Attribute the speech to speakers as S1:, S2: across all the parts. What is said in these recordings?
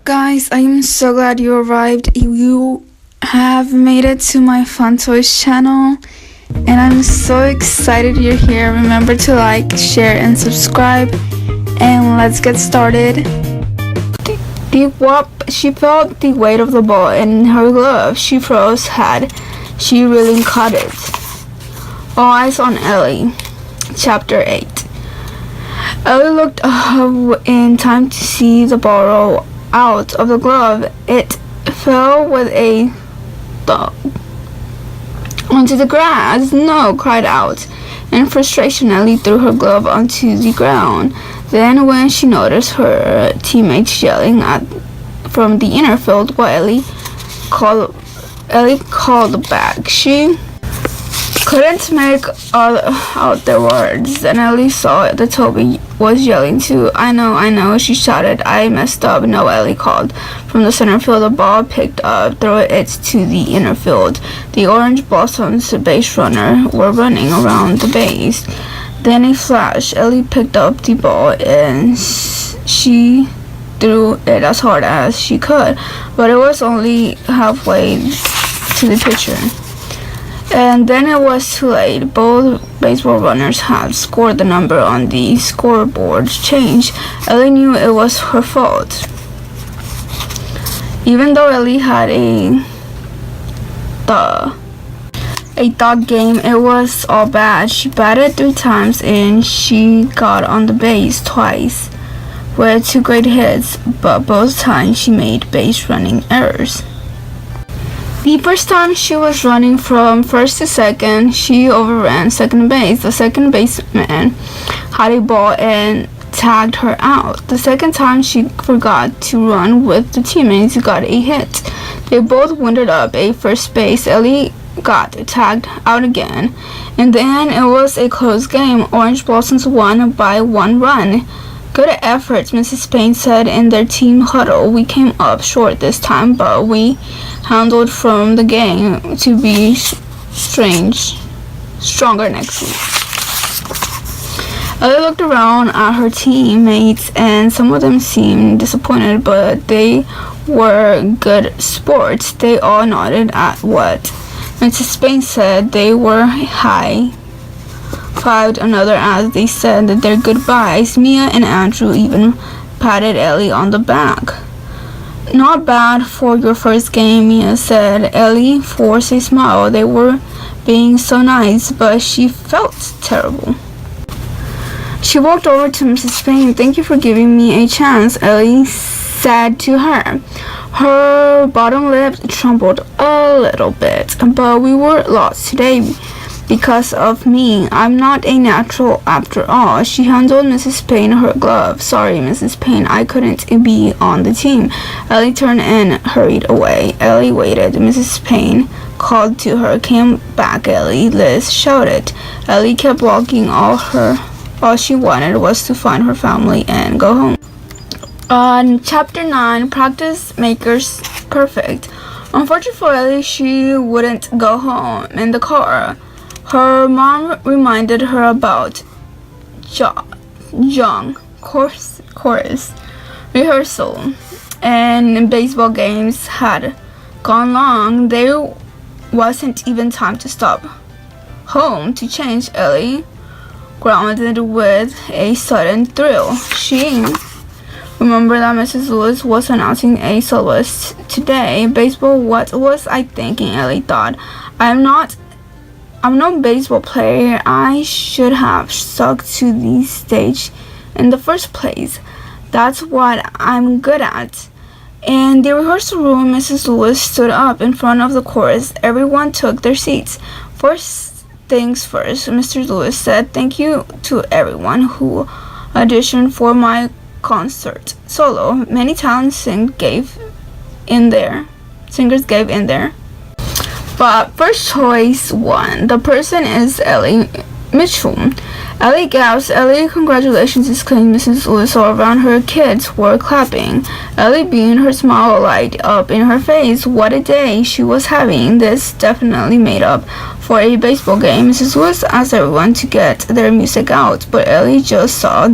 S1: Guys, I am so glad you arrived. You have made it to my Fun Toys channel, and I'm so excited you're here. Remember to like, share, and subscribe, and let's get started. She felt the weight of the ball in her glove. She froze. Had she really caught it? All eyes on Ellie. Chapter 8. Ellie looked up in time to see the ball roll out of the glove. It fell with a thud onto the grass. No, cried out. In frustration, Ellie threw her glove onto the ground. Then, when she noticed her teammates yelling from the inner field, while Ellie called back, she couldn't make out their words. Then Ellie saw that Toby was yelling too. I know, she shouted. I messed up. No, Ellie called. From the center field, the ball picked up, threw it to the inner field. The Orange Blossoms base runner were running around the base. Then a flash. Ellie picked up the ball and she threw it as hard as she could, but it was only halfway to the pitcher. And then it was too late. Both baseball runners had scored. The number on the scoreboard changed. Ellie knew it was her fault. Even though Ellie had a thought game, it was all bad. She batted 3 times and she got on the base twice with 2 great hits, but both times she made base running errors. The first time she was running from first to second, she overran second base. The second baseman had a ball and tagged her out. The second time she forgot to run with the teammates who got a hit. They both winded up at first base. Ellie got tagged out again, and then it was a close game. Orange Blossoms won by 1 run. Good effort, Mrs. Payne said in their team huddle. We came up short this time, but we handled from the game to be stronger next week. Ellie looked around at her teammates, and some of them seemed disappointed, but they were good sports. They all nodded at what Mrs. Payne said. They were high-fived another as they said their goodbyes. Mia and Andrew even patted Ellie on the back. Not bad for your first game, Mia said. Ellie forced a smile. They were being so nice, but she felt terrible. She walked over to Mrs. Payne. Thank you for giving me a chance, Ellie said to her. Her bottom lip trembled a little bit. But we were lost today because of me. I'm not a natural after all. She handed Mrs. Payne her glove. Sorry, Mrs. Payne, I couldn't be on the team. Ellie turned and hurried away. Ellie waited. Mrs. Payne called to her. Came back, Ellie, Liz shouted. Ellie kept walking. All she wanted was to find her family and go home. On Chapter 9, Practice Makes Perfect. Unfortunately for Ellie, she wouldn't go home in the car. Her mom reminded her about Young chorus rehearsal, and baseball games had gone long. There wasn't even time to stop home to change. Ellie grounded with a sudden thrill. She remembered that Mrs. Lewis was announcing a soloist today. Baseball, what was I thinking? Ellie thought. I'm no baseball player. I should have stuck to the stage in the first place. That's what I'm good at. In the rehearsal room, Mrs. Lewis stood up in front of the chorus. Everyone took their seats. First things first, Mr. Lewis said, thank you to everyone who auditioned for my concert solo. Many talented singers gave in there. But first choice won. The person is Ellie Mitchell. Ellie gasped. Ellie, congratulations, exclaimed Mrs. Lewis. All around her kids were clapping. Ellie beamed, her smile light up in her face. What a day she was having. This definitely made up for a baseball game. Mrs. Lewis asked everyone to get their music out, but Ellie just saw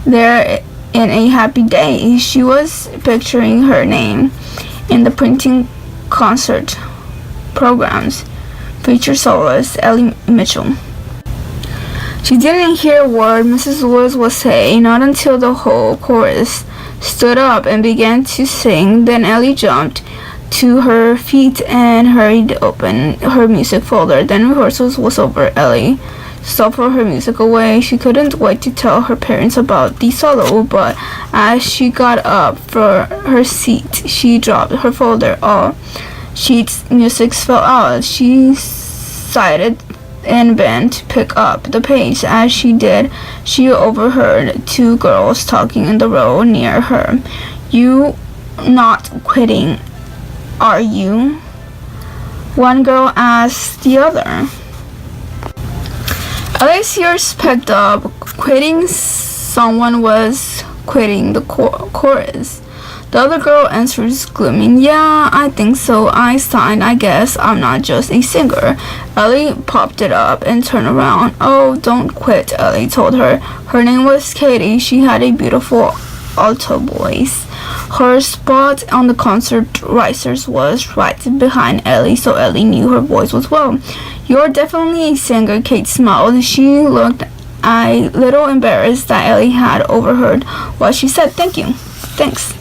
S1: their in a happy day. She was picturing her name in the printing concert programs. Feature soloist Ellie Mitchell. She didn't hear a word Mrs. Lewis was saying, not until the whole chorus stood up and began to sing. Then Ellie jumped to her feet and hurried open her music folder. Then rehearsals was over. Ellie stuffed her music away. She couldn't wait to tell her parents about the solo, but as she got up from her seat, she dropped her folder. All sheets music fell out. She sighed and bent to pick up the page. As she did, she overheard two girls talking in the row near her. "You not quitting, are you?" one girl asked the other. Ellie's ears picked up. Quitting, someone was quitting the chorus. The other girl answers, glooming, "Yeah, I think so. I signed. I guess I'm not just a singer." Ellie popped it up and turned around. "Oh, don't quit," Ellie told her. Her name was Katie. She had a beautiful alto voice. Her spot on the concert risers was right behind Ellie, so Ellie knew her voice was well. "You're definitely a singer," Kate smiled. She looked a little embarrassed that Ellie had overheard what she said. Thanks.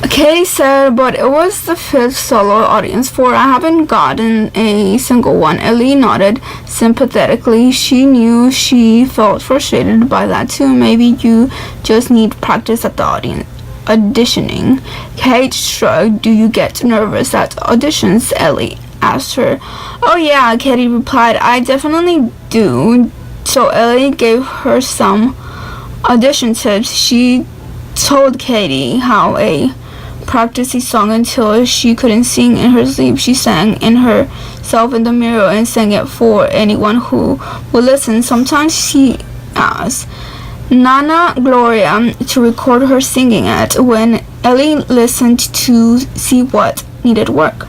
S1: Katie said, "But it was the 5th solo audience for. I haven't gotten a single one." Ellie nodded sympathetically. She knew she felt frustrated by that too. "Maybe you just need practice at the auditioning." Kate shrugged. "Do you get nervous at auditions?" Ellie asked her. "Oh yeah," Katie replied. "I definitely do." So Ellie gave her some audition tips. She told Katie how a practice a song until she couldn't sing in her sleep. She sang in herself in the mirror and sang it for anyone who would listen. Sometimes she asked Nana Gloria to record her singing it when Ellie listened to see what needed work.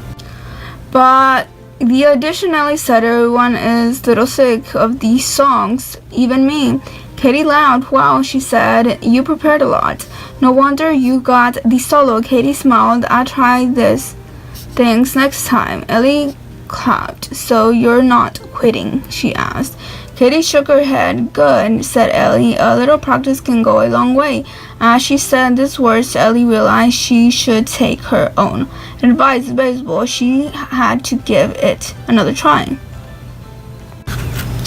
S1: But the audition, Ellie said, "Everyone is a little sick of these songs, even me." Katie laughed. "Wow," she said, "you prepared a lot. No wonder you got the solo." Katie smiled. "I'll try these things next time." Ellie clapped. "So you're not quitting?" she asked. Katie shook her head. "Good," said Ellie. "A little practice can go a long way." As she said these words, Ellie realized she should take her own advice. Baseball, she had to give it another try.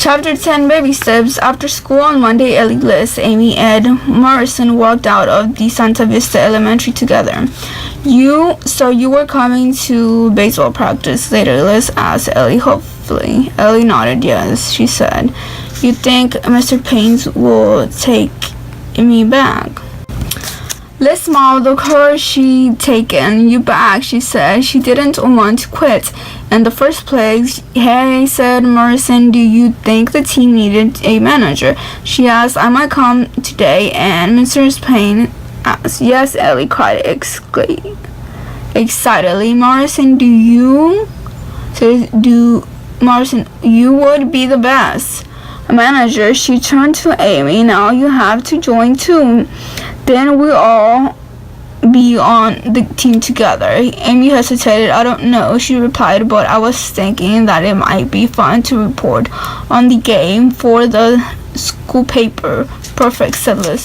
S1: Chapter 10, Baby Steps. After school on Monday, Ellie, Liz, Amy, Ed, Morrison walked out of the Santa Vista Elementary together. So you were coming to baseball practice later?" Liz asked Ellie hopefully. Ellie nodded. "Yes," she said. "You think Mr. Payne will take me back?" Liz smiled. "Of course she'd taken you back," she said. "She didn't want to quit in the first place." "Hey," said Morrison, "do you think the team needed a manager?" she asked. "I might come today." And Mrs. Payne asked. "Yes," Ellie cried excitedly. "Morrison, Morrison, you would be the best manager." She turned to Amy. "Now you have to join too. Then we'll all be on the team together." Amy hesitated. "I don't know," she replied, "but I was thinking that it might be fun to report on the game for the school paper." "Perfect," said Liz.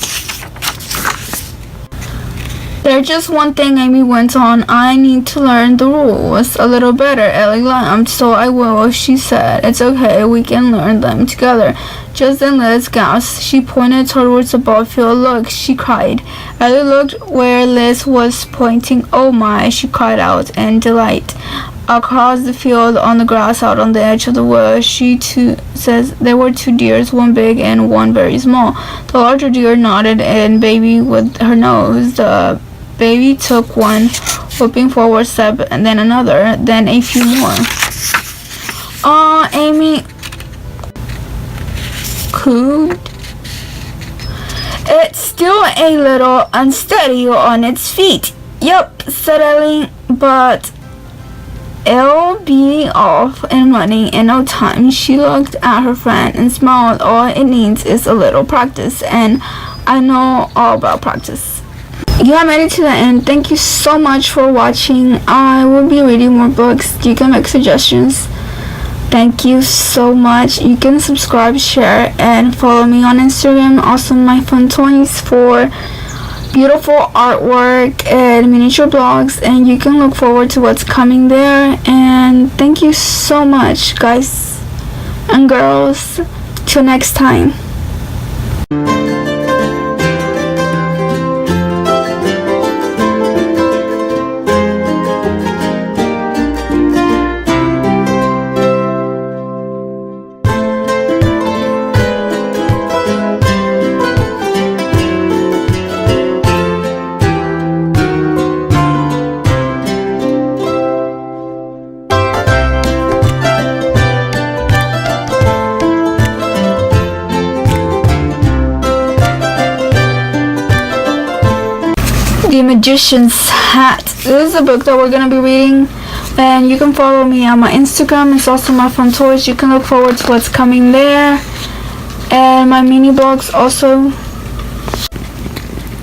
S1: "There's just one thing," Amy went on. "I need to learn the rules a little better." Ellie laughed. "So I will," she said. "It's okay, we can learn them together." Just then Liz gasped. She pointed towards the ball field. "Look," she cried. Ellie looked where Liz was pointing. "Oh my," she cried out in delight. Across the field on the grass out on the edge of the woods, she too says there were two deers, one big and one very small. The larger deer nodded and baby with her nose. The baby took one whooping forward step and then another, then a few more. "Aw, Amy cooed. It's still a little unsteady on its feet." "Yep," said Ellie, "but it'll be off and running in no time." She looked at her friend and smiled. "All it needs is a little practice, and I know all about practice. You have made it to the end. Thank you so much for watching. I will be reading more books. You can make suggestions. Thank you so much. You can subscribe, share, and follow me on Instagram. Also, my fun toys for beautiful artwork and miniature blogs, and you can look forward to what's coming there. And thank you so much, guys and girls. Till next time. The Magician's Hat. This is a book that we're going to be reading, and you can follow me on my Instagram. It's also my fun toys. You can look forward to what's coming there, and my mini blogs also.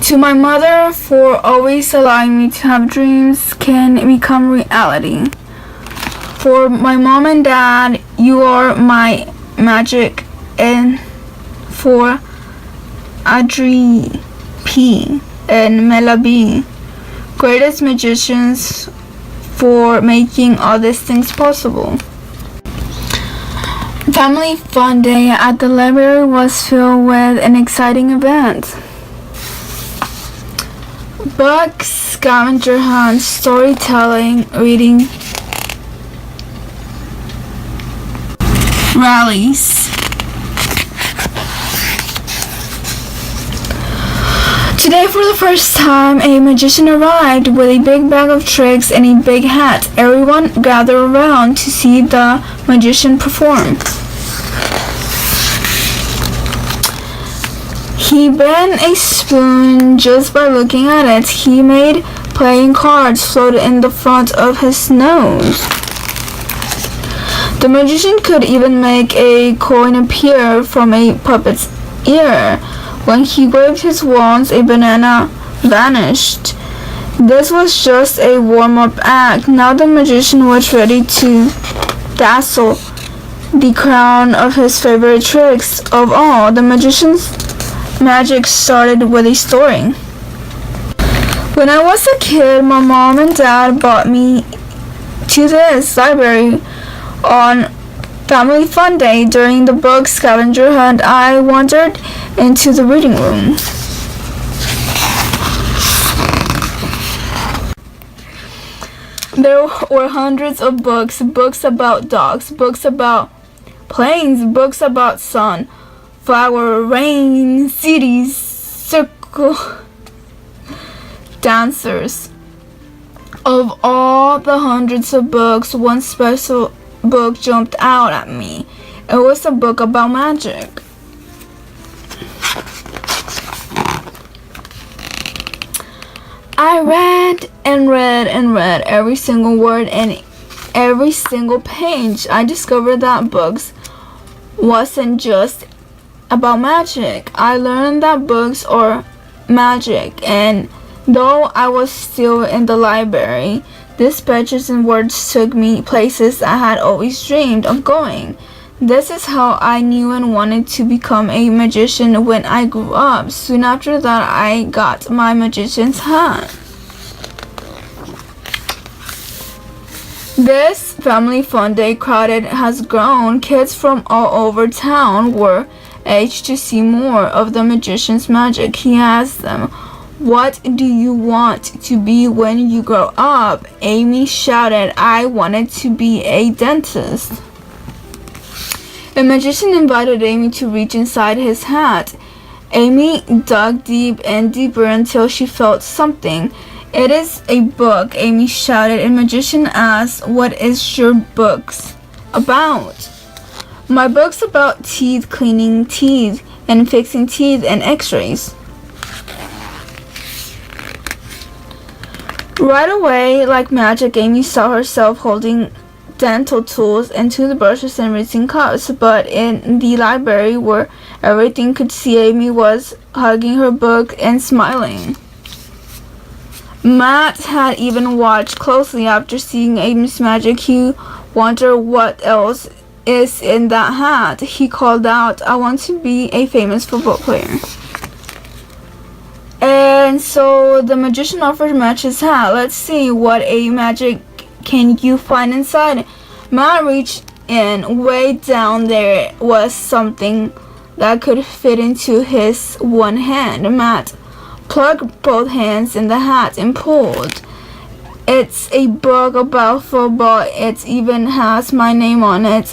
S1: To my mother for always allowing me to have dreams can become reality. For my mom and dad, you are my magic. And for Adri P and Mela B, greatest magicians, for making all these things possible. Family Fun Day at the library was filled with an exciting event. Books, scavenger hunts, storytelling, reading, rallies. Today, for the first time, a magician arrived with a big bag of tricks and a big hat. Everyone gathered around to see the magician perform. He bent a spoon just by looking at it. He made playing cards float in the front of his nose. The magician could even make a coin appear from a puppet's ear. When he waved his wands, a banana vanished. This was just a warm-up act. Now the magician was ready to dazzle the crown of his favorite tricks of all. The magician's magic started with a story. When I was a kid, my mom and dad brought me to this library on Family Fun Day. During the book scavenger hunt, I wandered into the reading room. There were hundreds of books, books about dogs, books about planes, books about sun, flower, rain, cities, circle, dancers. Of all the hundreds of books, one special book jumped out at me. It was a book about magic. I read and read and read every single word and every single page. I discovered that books wasn't just about magic. I learned that books are magic, and though I was still in the library, these pages and words took me places I had always dreamed of going. This is how I knew and wanted to become a magician when I grew up. Soon after that, I got my magician's hat. This Family Fun Day crowd has grown. Kids from all over town were aged to see more of the magician's magic. He asked them, "What do you want to be when you grow up?" Amy shouted, "I wanted to be a dentist." A magician invited Amy to reach inside his hat. Amy dug deep and deeper until she felt something. "It is a book," Amy shouted. A magician asked, "What is your books about?" "My book's about teeth, cleaning teeth, and fixing teeth and x-rays." Right away, like magic, Amy saw herself holding dental tools and toothbrushes and rinsing cups, but in the library were Everything could see Amy was hugging her book and smiling. Matt had even watched closely after seeing Amy's magic. He wondered what else is in that hat. He called out, "I want to be a famous football player." And so the magician offered Matt his hat. "Let's see, what a magic can you find inside?" Matt reached in. Way down there was something that could fit into his one hand. Matt plugged both hands in the hat and pulled. "It's a book about football. It even has my name on it.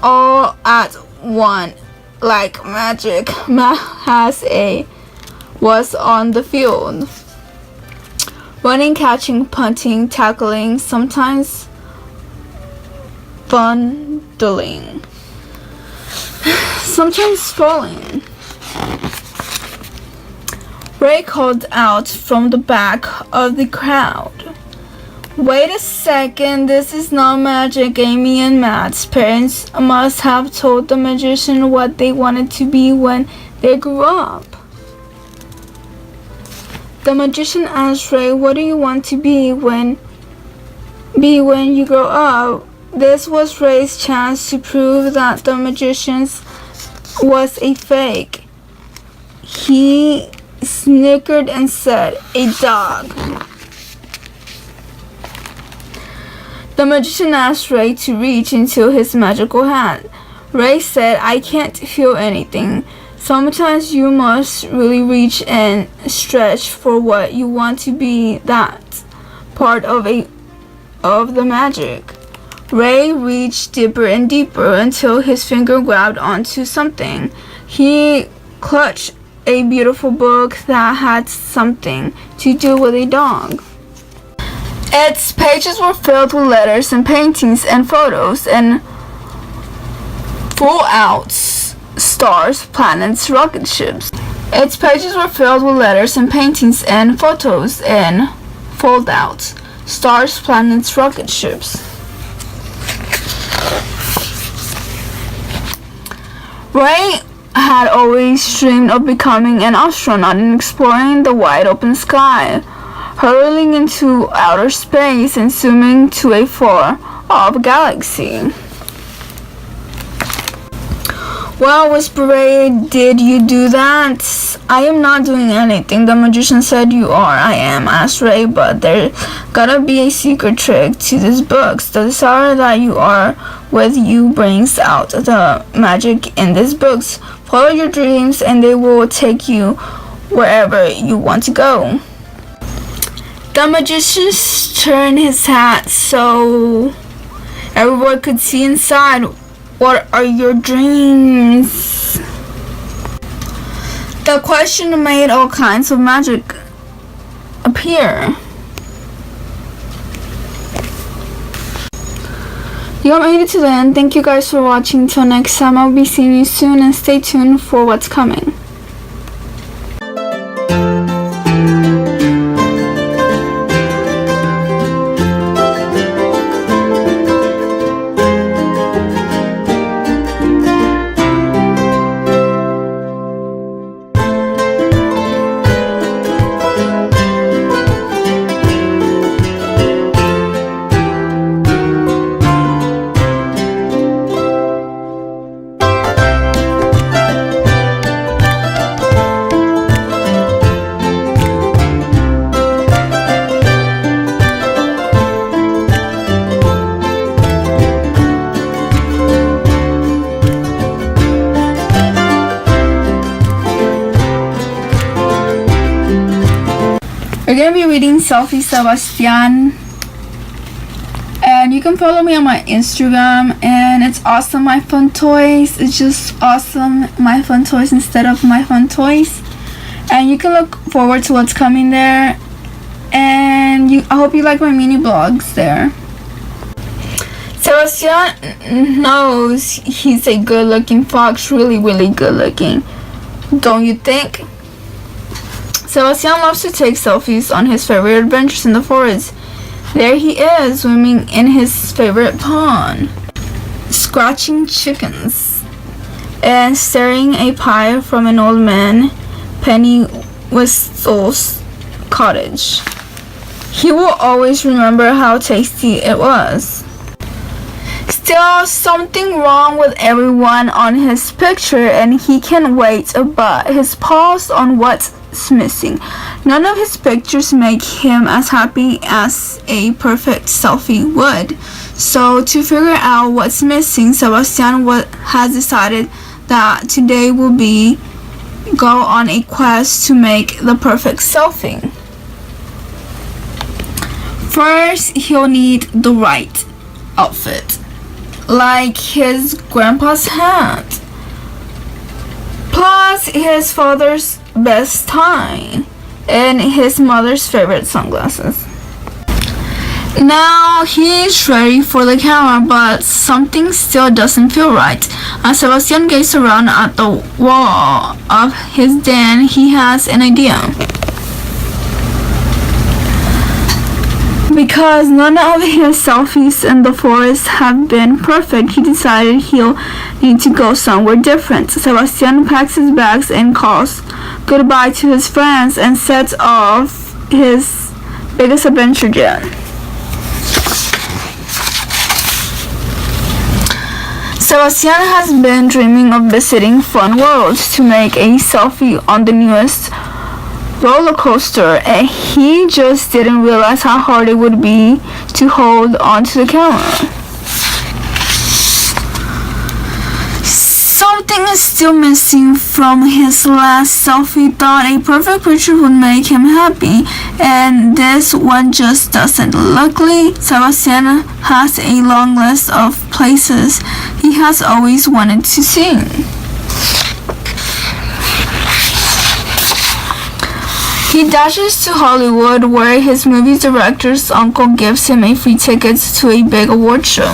S1: All at one, like magic." Matt was on the field, running, catching, punting, tackling, sometimes bundling, sometimes falling. Ray called out from the back of the crowd, "Wait a second, this is not magic." Amy and Matt's parents must have told the magician what they wanted to be when they grew up. The magician asked Ray, "What do you want to be when you grow up?" This was Ray's chance to prove that the magician was a fake. He snickered and said, "A dog." The magician asked Ray to reach into his magical hat. Ray said, "I can't feel anything." Sometimes you must really reach and stretch for what you want to be. That part of the magic. Ray reached deeper and deeper until his finger grabbed onto something. He clutched a beautiful book that had something to do with a dog. Its pages were filled with letters and paintings and photos and full-outs. Stars, planets, rocket ships. Its pages were filled with letters and paintings and photos and fold-outs. Stars, planets, rocket ships. Ray had always dreamed of becoming an astronaut and exploring the wide open sky, hurtling into outer space and zooming to a far-off galaxy. "Well," whispered Ray, "did you do that?" "I am not doing anything." The magician said. "You are." "I am," asked Ray, "but there's gotta be a secret trick to these books. The desire that you are with you brings out the magic in these books. Follow your dreams and they will take you wherever you want to go." The magician turned his hat so everyone could see inside. "What are your dreams?" The question made all kinds of magic appear. You have made it to the end. Thank you guys for watching. Till next time, I'll be seeing you soon, and stay tuned for what's coming. We're going to be reading Selfie Sebastian, and you can follow me on my Instagram, and it's Awesome My Fun Toys. It's just Awesome My Fun Toys instead of My Fun Toys, and you can look forward to what's coming there, and I hope you like my mini blogs there. Sebastian knows he's a good looking fox, really good looking, don't you think? Sebastian loves to take selfies on his favorite adventures in the forest. There he is, swimming in his favorite pond, scratching chickens. and stealing a pie from an old man, Pennywhistle's cottage. He will always remember how tasty it was. Still something wrong with everyone on his picture, and he can't wait but his pause on what's missing. None of his pictures make him as happy as a perfect selfie would. So to figure out what's missing, Sebastian has decided that today will be go on a quest to make the perfect selfie. First, he'll need the right outfit, like his grandpa's hat, plus his father's best tie, and his mother's favorite sunglasses. Now he's ready for the camera, but something still doesn't feel right. As Sebastian gazes around at the wall of his den, he has an idea. Because none of his selfies in the forest have been perfect, he decided he'll need to go somewhere different. Sebastian packs his bags and calls goodbye to his friends and sets off his biggest adventure yet. Sebastian has been dreaming of visiting fun worlds to make a selfie on the newest roller coaster, and he just didn't realize how hard it would be to hold onto the camera. Something is still missing from his last selfie. Thought a perfect picture would make him happy, and this one just doesn't. Luckily, Sebastian has a long list of places he has always wanted to see. He dashes to Hollywood, where his movie director's uncle gives him a free ticket to a big award show.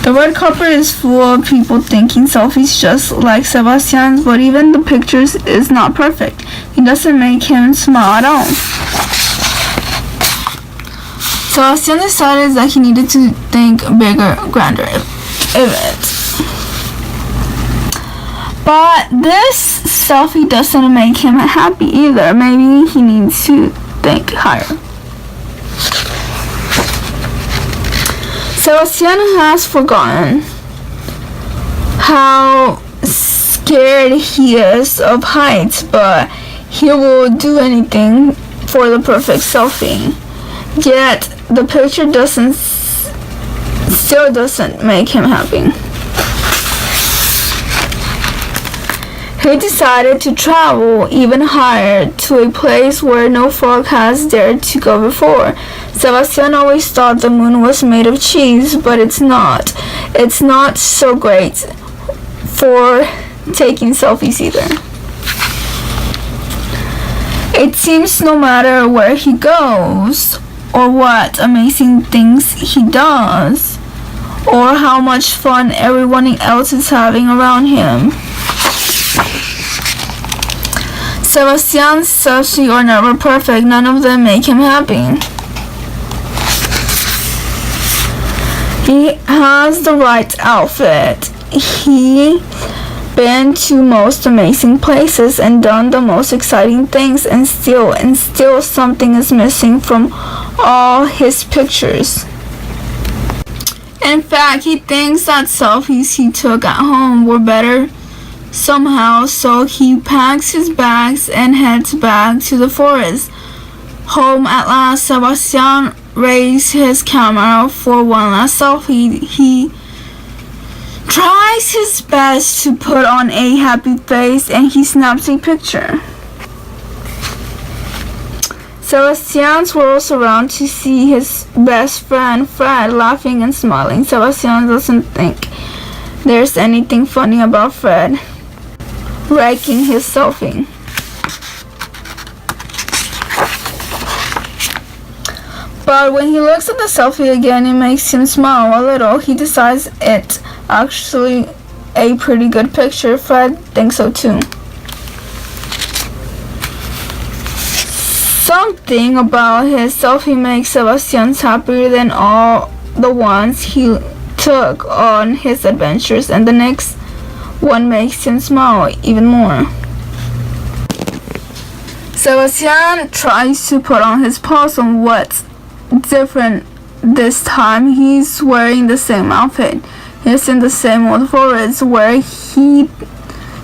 S1: The red carpet is full of people taking selfies just like Sebastian's, but even the pictures is not perfect. It doesn't make him smile at all. Sebastian decided that he needed to think bigger, grander of it. But this selfie doesn't make him happy either. Maybe he needs to think higher. Sebastian has forgotten how scared he is of heights, but he will do anything for the perfect selfie. Yet the picture still doesn't make him happy. He decided to travel even higher, to a place where no frog has dared to go before. Sebastian always thought the moon was made of cheese, but it's not. It's not so great for taking selfies either. It seems no matter where he goes, or what amazing things he does, or how much fun everyone else is having around him, Sebastian's selfies are never perfect. None of them make him happy. He has the right outfit. He been to most amazing places and done the most exciting things, and still something is missing from all his pictures. In fact, he thinks that selfies he took at home were better somehow, so he packs his bags and heads back to the forest. Home at last, Sebastian raises his camera for one last selfie. He tries his best to put on a happy face, and he snaps a picture. Sebastian swirls around to see his best friend Fred laughing and smiling. Sebastian doesn't think there's anything funny about Fred wrecking his selfie. But when he looks at the selfie again, it makes him smile a little. He decides it's actually a pretty good picture. Fred thinks so too. Something about his selfie makes Sebastian happier than all the ones he took on his adventures, and the next one makes him smile even more. Sebastian tries to put on his pulse on what's different this time. He's wearing the same outfit. He's in the same old forest where he'd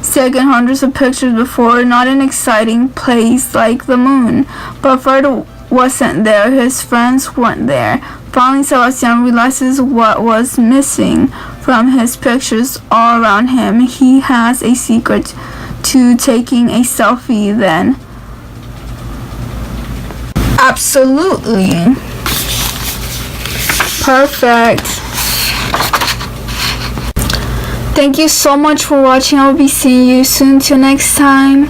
S1: taken hundreds of pictures before, not an exciting place like the moon. But Fred wasn't there. His friends weren't there. Finally, Sebastian realizes what was missing from his pictures all around him. He has a secret to taking a selfie then. Absolutely. Perfect. Thank you so much for watching. I'll be seeing you soon. Till next time.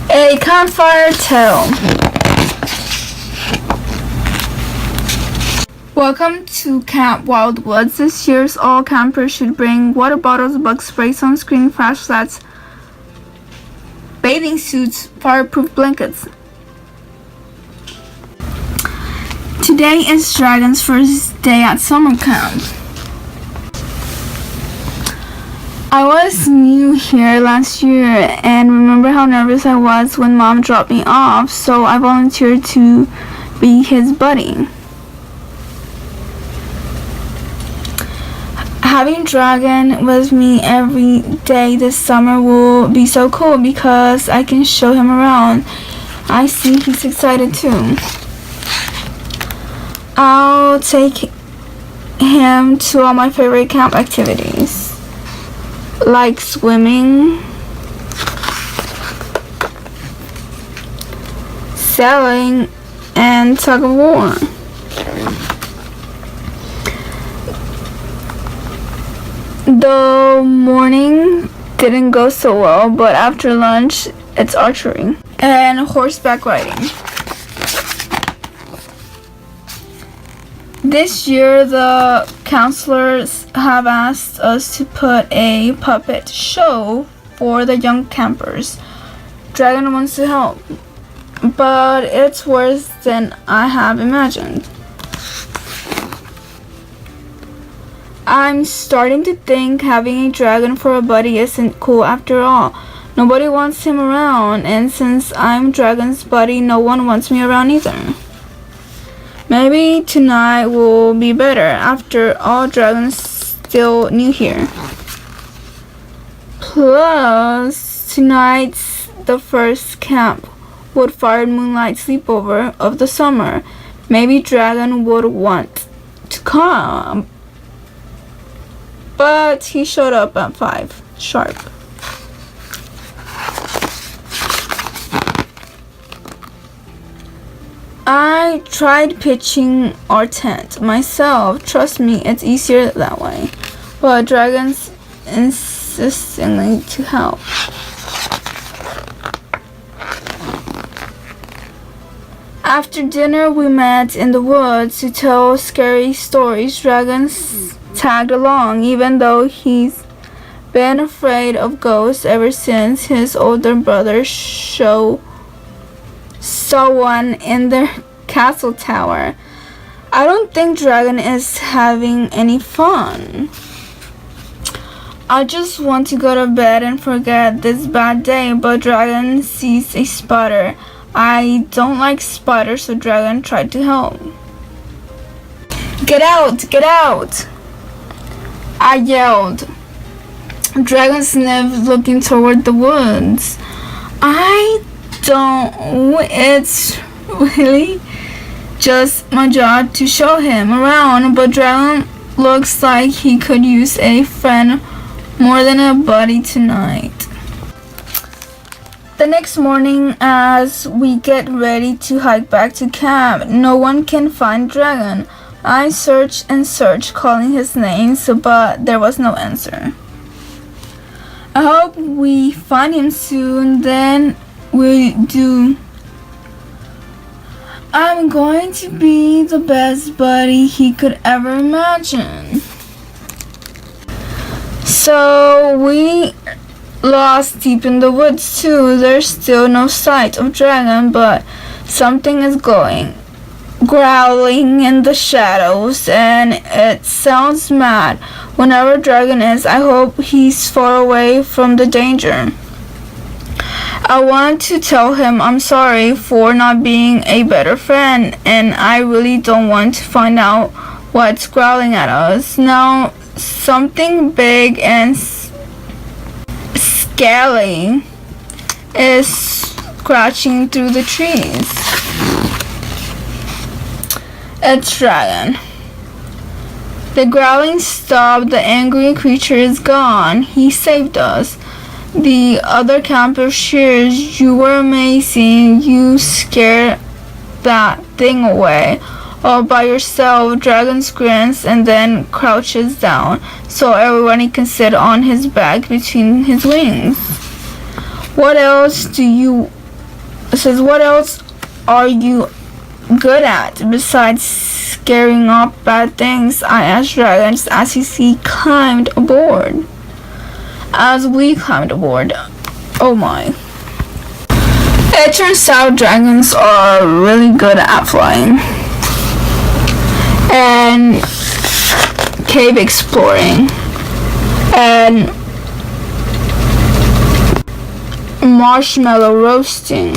S1: A campfire tale. Welcome to Camp Wildwoods. This year's all campers should bring water bottles, bug spray, sunscreen, flashlights, bathing suits, fireproof blankets. Today is Dragon's first day at summer camp. I was new here last year and remember how nervous I was when Mom dropped me off, so I volunteered to be his buddy. Having Dragon with me every day this summer will be so cool because I can show him around. I see he's excited too. I'll take him to all my favorite camp activities, like swimming, sailing, and tug of war. The morning didn't go so well, but after lunch, it's archery and horseback riding. This year, the counselors have asked us to put a puppet show for the young campers. Dragon wants to help, but it's worse than I have imagined. I'm starting to think having a dragon for a buddy isn't cool after all. Nobody wants him around, and since I'm Dragon's buddy, no one wants me around either. Maybe tonight will be better. After all, Dragon's still new here. Plus, tonight's the first Camp Woodfire Moonlight sleepover of the summer. Maybe Dragon would want to come. But he showed up at 5 sharp. I tried pitching our tent myself. Trust me, it's easier that way. But Dragon's insisting to help. After dinner, we met in the woods to tell scary stories. Dragon's tagged along, even though he's been afraid of ghosts ever since his older brother saw one in their castle tower. I don't think Dragon is having any fun. I just want to go to bed and forget this bad day, but Dragon sees a spider. I don't like spiders, so Dragon tried to help. Get out! Get out! I yelled. Dragon sniffed, looking toward the woods. It's really just my job to show him around, but Dragon looks like he could use a friend more than a buddy tonight. The next morning, as we get ready to hike back to camp, no one can find Dragon. I searched and searched, calling his name, but there was no answer. I hope we find him soon, then we do. I'm going to be the best buddy he could ever imagine. So we lost deep in the woods too. There's still no sight of Dragon, but something is growling in the shadows, and it sounds mad. Whenever Dragon is, I hope he's far away from the danger. I want to tell him I'm sorry for not being a better friend, and I really don't want to find out what's growling at us. Now, something big and scaly is scratching through the trees. It's Dragon. The growling stopped. The angry creature is gone. He saved us. The other camper cheers. You were amazing. You scared that thing away. All by yourself. Dragon grins and then crouches down so everyone can sit on his back between his wings. What else are you good at besides scaring off bad things? I asked Dragon as we climbed aboard. Oh my. It turns out dragons are really good at flying and cave exploring and marshmallow roasting.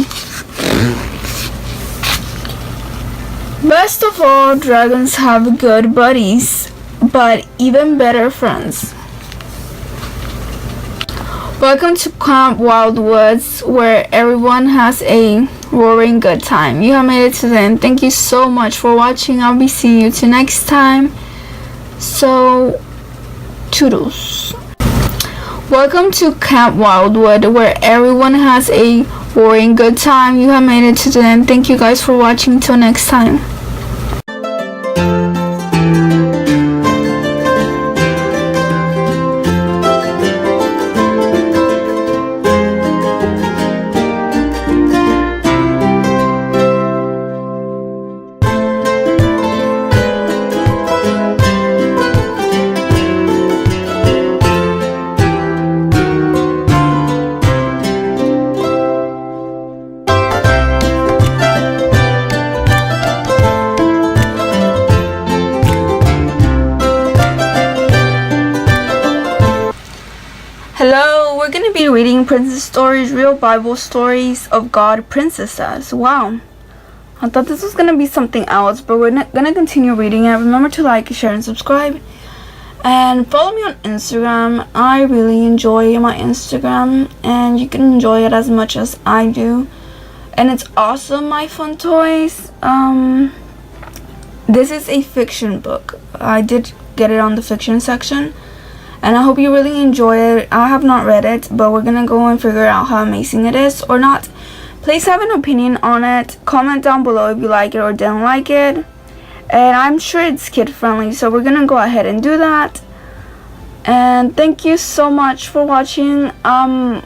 S1: Best of all, dragons have good buddies, but even better friends. Welcome to Camp Wildwoods, where everyone has a roaring good time. You have made it to the end. Thank you so much for watching. I'll be seeing you till next time. So, toodles. Welcome to Camp Wildwood, where everyone has a roaring good time. You have made it to the end. Thank you guys for watching. Till next time. Hello, we're going to be reading Princess Stories, Real Bible Stories of God Princesses. Wow, I thought this was going to be something else, but we're going to continue reading it. Remember to like, share, and subscribe. And follow me on Instagram. I really enjoy my Instagram, and you can enjoy it as much as I do. And it's also my fun toys. This is a fiction book. I did get it on the fiction section. And I hope you really enjoy it. I have not read it, but we're gonna go and figure out how amazing it is or not. Please have an opinion on it. Comment down below if you like it or didn't like it. And I'm sure it's kid friendly, so we're gonna go ahead and do that. And thank you so much for watching. I'm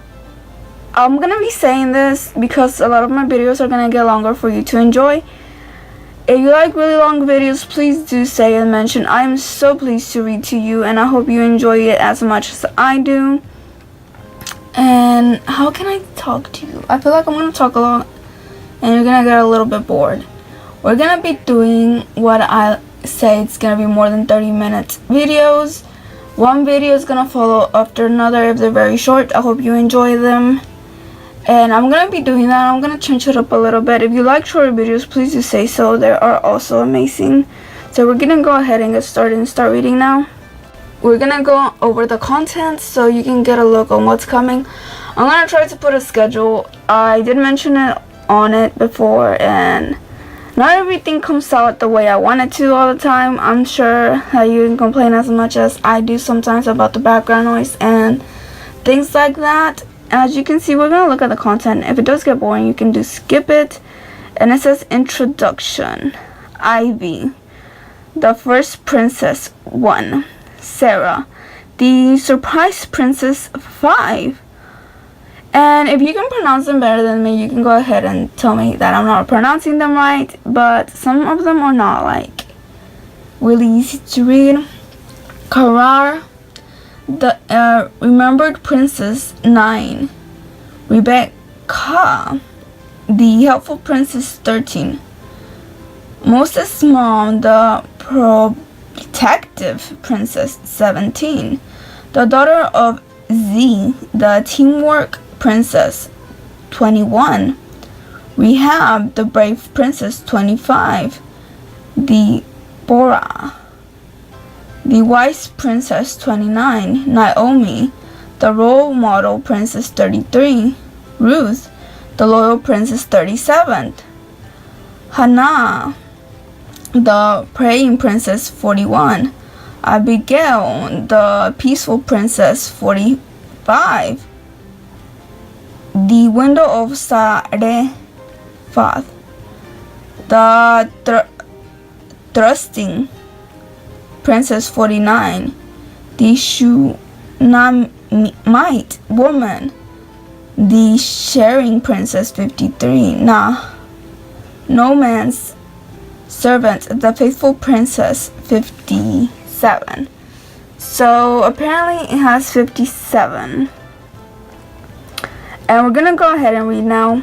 S1: gonna be saying this because a lot of my videos are gonna get longer for you to enjoy. If you like really long videos, please do say and mention. I am so pleased to read to you, and I hope you enjoy it as much as I do. And how can I talk to you? I feel like I'm going to talk a lot, and you're going to get a little bit bored. We're going to be doing what I say it's going to be more than 30-minute videos. One video is going to follow after another if they're very short. I hope you enjoy them. And I'm going to be doing that. I'm going to change it up a little bit. If you like shorter videos, please do say so. They are also amazing. So we're going to go ahead and get started and start reading now. We're going to go over the content so you can get a look on what's coming. I'm going to try to put a schedule. I did mention it on it before, and not everything comes out the way I want it to all the time. I'm sure that you can complain as much as I do sometimes about the background noise and things like that. as you can see, we're going to look at the content. If it does get boring, you can just skip it. And it says Introduction. Ivy. The First Princess 1. Sarah. The Surprise Princess 5. And if you can pronounce them better than me, you can go ahead and tell me that I'm not pronouncing them right. But some of them are not like really easy to read. Karar. The Remembered Princess 9. Rebecca. The Helpful Princess 13. Moses' Mom, the Protective Princess 17. The Daughter of Z, the Teamwork Princess 21. Rehab, the Brave Princess 25. Deborah, the Wise Princess 29. Naomi, the Role Model Princess 33. Ruth, the Loyal Princess 37. Hannah, the Praying Princess 41. Abigail, the Peaceful Princess 45. The Window of Zarephath, the Trusting Princess 49. The Shunammite Woman, the Sharing Princess 53. No Man's Servant, the Faithful Princess 57. So apparently it has 57. And we're gonna go ahead and read now.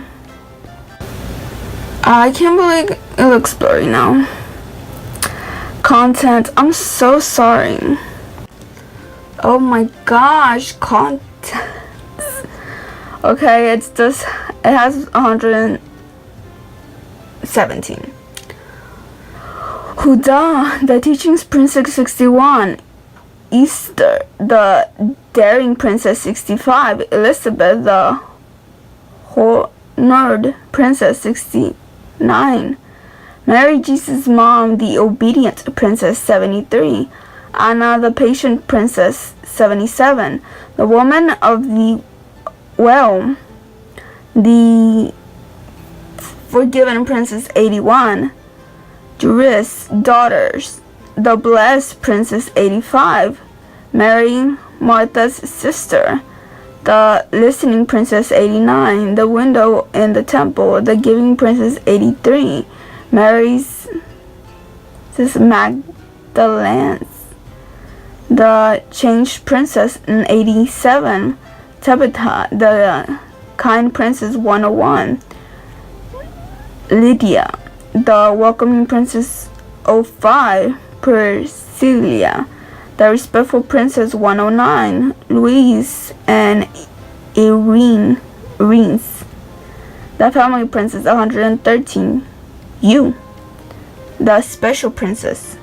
S1: I can't believe it looks blurry now. Content. I'm so sorry. Oh my gosh, content. Okay, it has 117. Huda, the Teachings Princess 61. Esther, the Daring Princess 65. Elizabeth, the Honored Princess 69. Mary, Jesus' Mom, the Obedient Princess 73. Anna, the Patient Princess 77. The Woman of the Well, the Forgiven Princess 81. Juris' Daughters, the Blessed Princess 85. Mary, Martha's Sister, the Listening Princess 89. The Window in the Temple, the Giving Princess 83. Mary's Magdalene, the Changed Princess 87. Tabitha, the Kind Princess 101. Lydia, the Welcoming Princess 05. Priscilla, the Respectful Princess 109. Louise and Irene's, the Family Princess 113. You, the Special Princess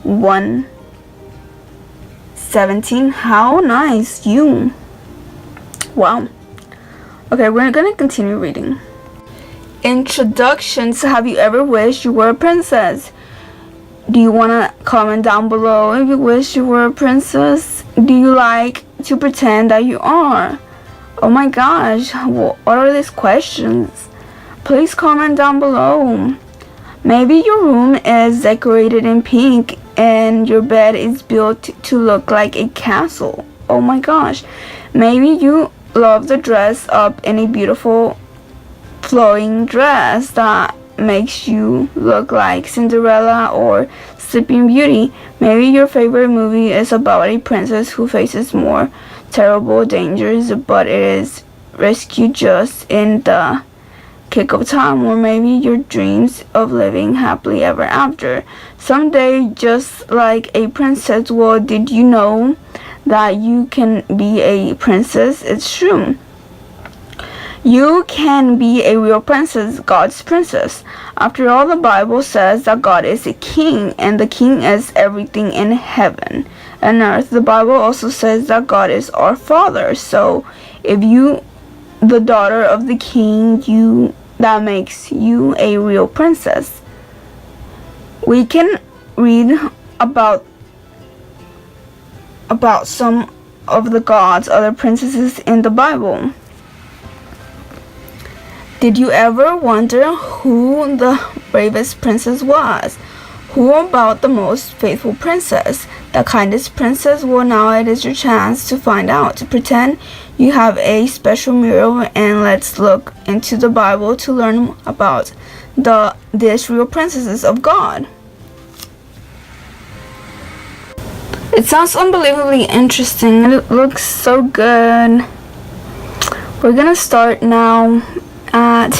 S1: 117. How nice. You. Wow. Okay, we're gonna continue reading. Introductions. Have you ever wished you were a princess? Do you want to comment down below if you wish you were a princess? Do you like to pretend that you are? Oh my gosh, what are these questions? Please comment down below. Maybe your room is decorated in pink and your bed is built to look like a castle. Oh my gosh. Maybe you love to dress up in a beautiful flowing dress that makes you look like Cinderella or Sleeping Beauty. Maybe your favorite movie is about a princess who faces more terrible dangers but is rescued just in the kick of time. Or maybe your dreams of living happily ever after someday just like a princess. Well, did you know that you can be a princess? It's true. You can be a real princess, God's princess. After all, the Bible says that God is a king, and the king is everything in heaven and earth. The Bible also says that God is our Father. So, if you, the daughter of the king, that makes you a real princess. We can read about some of the gods, other princesses in the Bible. Did you ever wonder who the bravest princess was? Who about the most faithful princess? The kindest princess? Well, now it is your chance to find out. Pretend you have a special mirror and let's look into the Bible to learn about these real princesses of God. It sounds unbelievably interesting and it looks so good. We're gonna start now at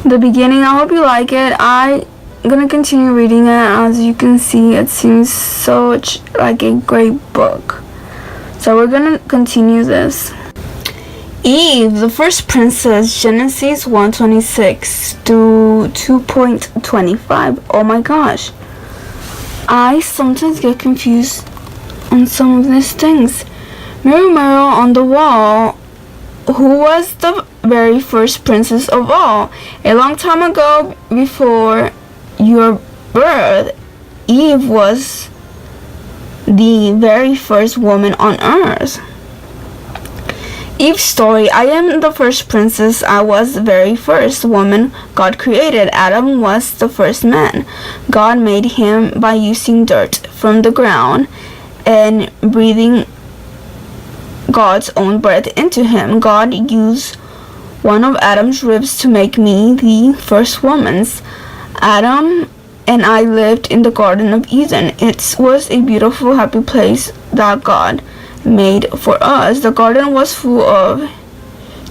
S1: the beginning. I hope you like it. I'm gonna continue reading it. As you can see, it seems such like a great book. So we're gonna continue this. Eve, the first princess, Genesis 1:26 to 2.25. Oh my gosh. I sometimes get confused on some of these things. Mirror, mirror on the wall, who was the very first princess of all? A long time ago, before your birth, Eve was the very first woman on earth. Eve's story. I am the first princess. I was the very first woman God created. Adam was the first man. God made him by using dirt from the ground and breathing God's own breath into him. God used one of Adam's ribs to make me the first woman. Adam and I lived in the Garden of Eden. It was a beautiful, happy place that God made for us. The garden was full of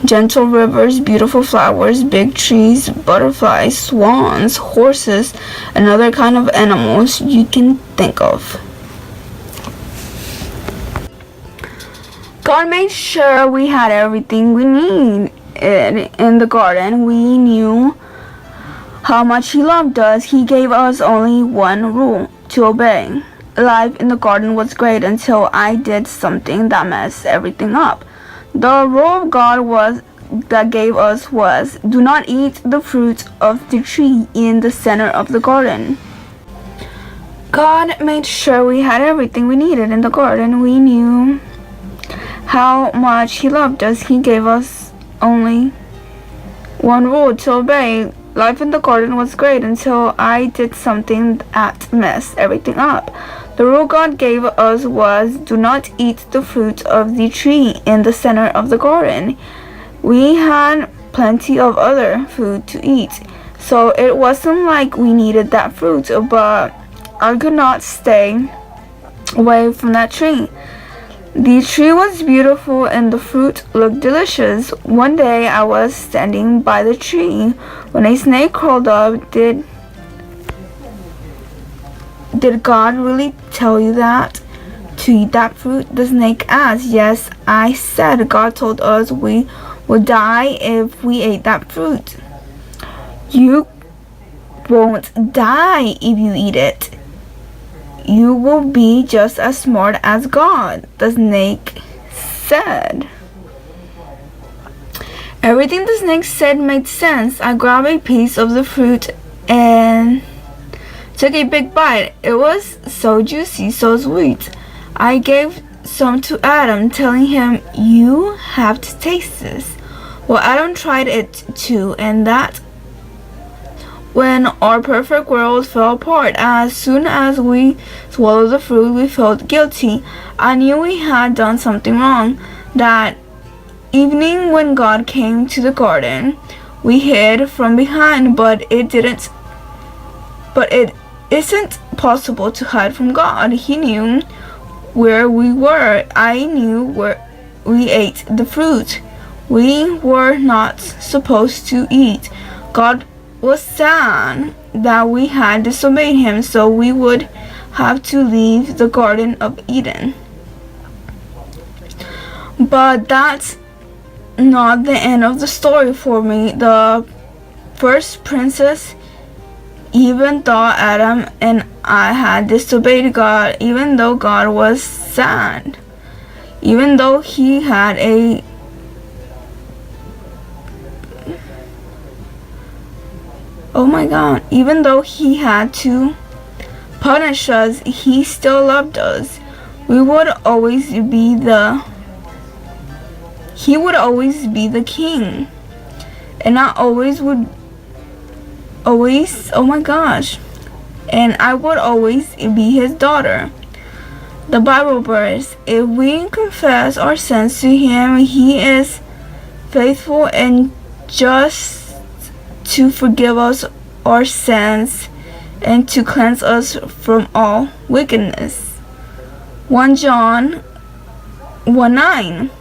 S1: gentle rivers, beautiful flowers, big trees, butterflies, swans, horses, and other kind of animals you can think of. God made sure we had everything we needed in the garden. We knew how much He loved us. He gave us only one rule to obey. Life in the garden was great until I did something that messed everything up. The rule God gave us was, do not eat the fruit of the tree in the center of the garden. God made sure we had everything we needed in the garden. We knew how much He loved us. He gave us only one rule to obey. Life in the garden was great until I did something that messed everything up. The rule God gave us was, do not eat the fruit of the tree in the center of the garden. We had plenty of other food to eat, so it wasn't like we needed that fruit, but I could not stay away from that tree. The tree was beautiful and the fruit looked delicious. One day I was standing by the tree when a snake crawled up. Did God really tell you that? To eat that fruit? The snake asked. Yes, I said. God told us we would die if we ate that fruit. You won't die if you eat it. You will be just as smart as God, the snake said. Everything the snake said made sense. I grabbed a piece of the fruit and took a big bite. It was so juicy, so sweet. I gave some to Adam, telling him, you have to taste this. Well, Adam tried it too, and that when our perfect world fell apart. As soon as we swallowed the fruit, we felt guilty. I knew we had done something wrong. That evening when God came to the garden, we hid from behind, but it isn't possible to hide from God. He knew where we were. I knew where we ate the fruit we were not supposed to eat. God was sad that we had disobeyed Him, so we would have to leave the Garden of Eden. But that's not the end of the story for me. The first princess even thought Adam and I had disobeyed God, even though God was sad, even though He had even though He had to punish us, He still loved us. He would always be the king. and I always would always, oh my gosh, and I would always be his daughter. The Bible verse, if we confess our sins to him, he is faithful and just to forgive us our sins and to cleanse us from all wickedness. 1 John 1:9.